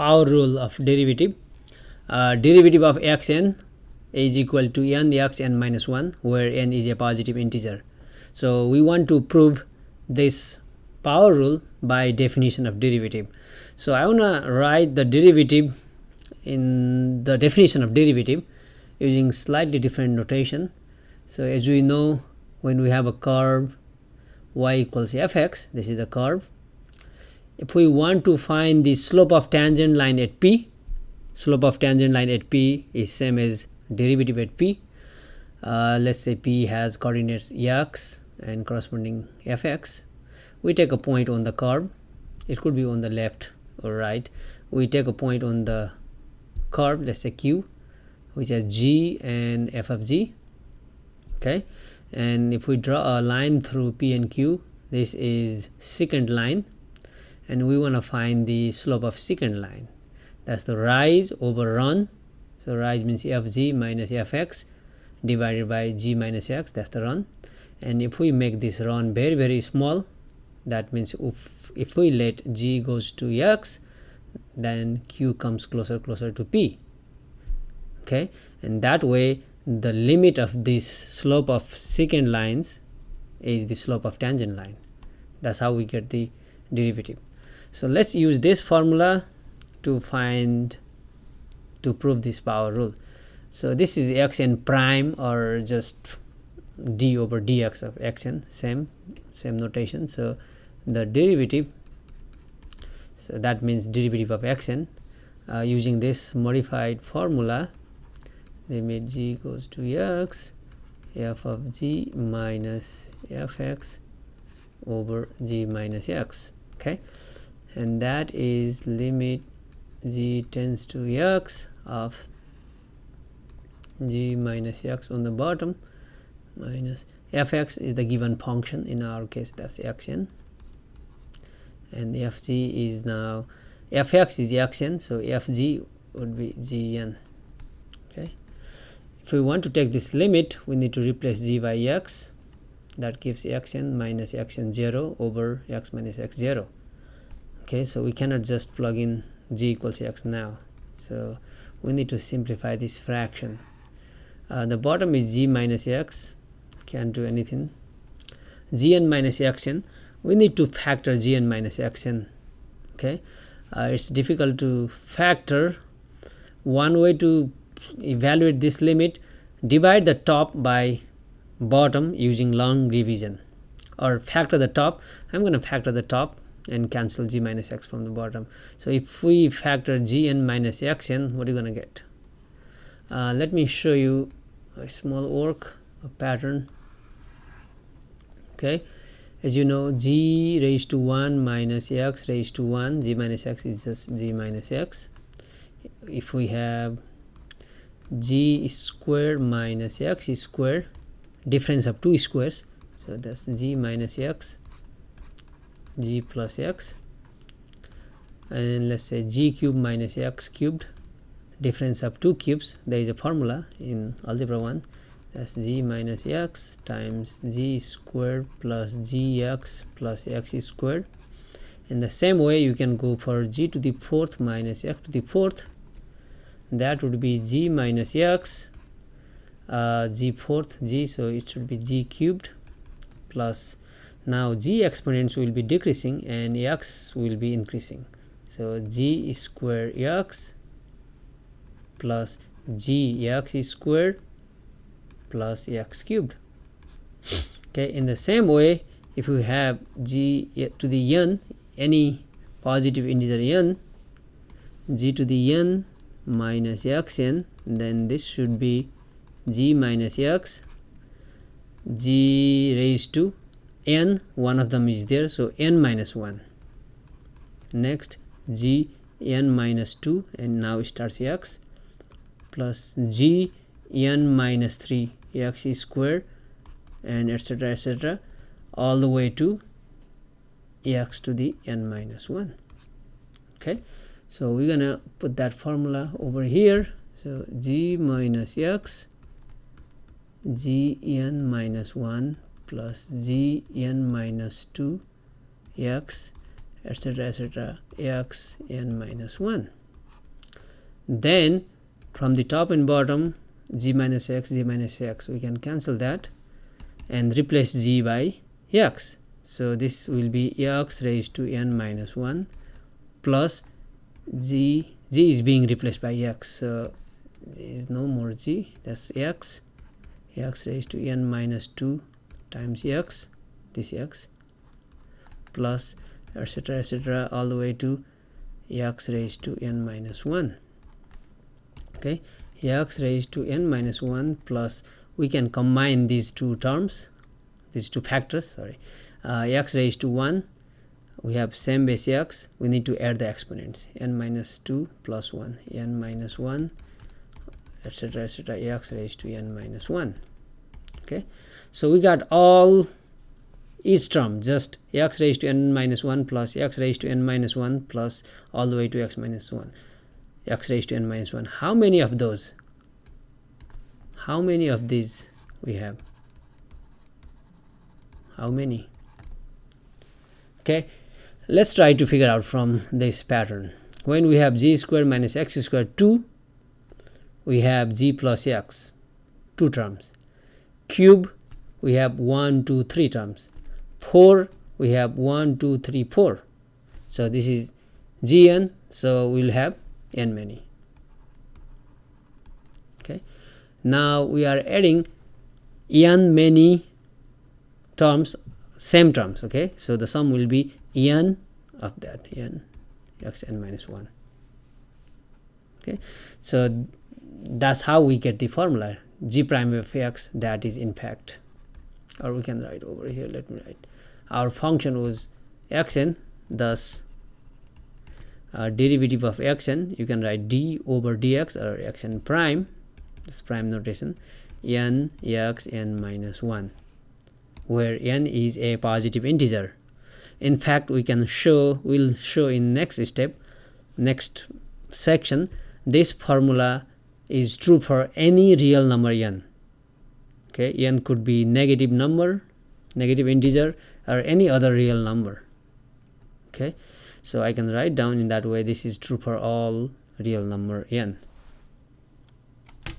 power rule of derivative. Derivative of xn is equal to n x n minus 1, where n is a positive integer. So we want to prove this power rule by definition of derivative. So I want to write the derivative in the definition of derivative using slightly different notation. So as we know, when we have a curve y equals fx, this is the curve. If we want to find the slope of tangent line at p, slope of tangent line at p is same as derivative at p. Let's say p has coordinates x and corresponding fx. We take a point on the curve. It could be on the left or right. We take a point on the curve, let's say q, which has g and f of g. Okay, and if we draw a line through p and q, this is secant line, and we want to find the slope of secant line. That's the rise over run. So rise means fg minus fx divided by g minus x, that's the run. And if we make this run very, very small, that means if we let g goes to x, then q comes closer to p. Okay, and that way the limit of this slope of secant lines is the slope of tangent line. That's how we get the derivative. So let's use this formula to prove this power rule. So this is xn prime, or just d over dx of xn, same notation. So the derivative, so that means derivative of xn, using this modified formula, limit g goes to x, f of g minus fx over g minus x. Okay, and that is limit g tends to x of g minus x on the bottom minus fx is the given function, in our case that's xn, and fg is now fx is xn, so fg would be gn. Okay, if we want to take this limit, we need to replace g by x. That gives xn minus xn 0 over x minus x 0. Okay, so we cannot just plug in g equals x now, so we need to simplify this fraction. The bottom is g minus x, can't do anything. Gn minus xn, we need to factor gn minus xn. Okay, it's difficult to factor. One way to evaluate this limit, divide the top by bottom using long division, or factor the top. I'm going to factor the top and cancel g minus x from the bottom. So if we factor gn minus xn, what are you going to get? Let me show you a small work, a pattern. Okay, as you know, g raised to 1 minus x raised to 1, g minus x is just g minus x. If we have g squared minus x squared, difference of two squares, so that's g minus x, g plus x, and let's say g cubed minus x cubed, difference of two cubes. There is a formula in algebra 1, that's g minus x times g squared plus gx plus x squared. In the same way, you can go for g to the fourth minus x to the fourth, that would be g minus x, g fourth g, so it should be g cubed, plus now g exponents will be decreasing and x will be increasing, so g squared x plus g x squared plus x cubed. Okay, in the same way, if we have g to the n, any positive integer n, g to the n minus xn, then this should be g minus x, g raised to n, one of them is there, so n minus 1. Next g n minus 2, and now starts x, plus g n minus 3 x squared, and etc., all the way to x to the n minus 1. Okay, so we're gonna put that formula over here. So g minus x, g n minus 1 plus g n minus 2 x, etc., x n minus 1. Then from the top and bottom, g minus x, we can cancel that and replace g by x. So this will be x raised to n minus 1 plus g is being replaced by x, so there is no more g, that's x raised to n minus 2 times x, this x, plus etc etc all the way to x raised to n minus 1. Okay, x raised to n minus 1 plus, we can combine these two terms, these two factors, sorry, x raised to 1, we have same base x, we need to add the exponents, n minus 2 plus 1, n minus 1, etc etc x raised to n minus 1. Okay, so we got all each term, just x raised to n minus 1 plus x raised to n minus 1 plus all the way to x minus 1, x raised to n minus 1. How many of those, how many of these we have, how many? Okay, let's try to figure out from this pattern. When we have g square minus x square 2, we have g plus x, 2 terms. Cube, we have 1 2 3 terms. 4, we have 1 2 3 4. So this is gn, so we'll have n many. Okay, now we are adding n many terms, same terms. Okay, so the sum will be n of that, n x n minus 1. Okay, so that's how we get the formula g prime of x, that is in fact, or we can write over here, let me write, our function was xn, thus derivative of xn, you can write d over dx, or xn prime, this prime notation, n x n minus 1, where n is a positive integer. In fact, we can show, we'll show in next step, next section, this formula is true for any real number n. Okay, n could be negative number, negative integer, or any other real number. Okay, so I can write down in that way, this is true for all real number n.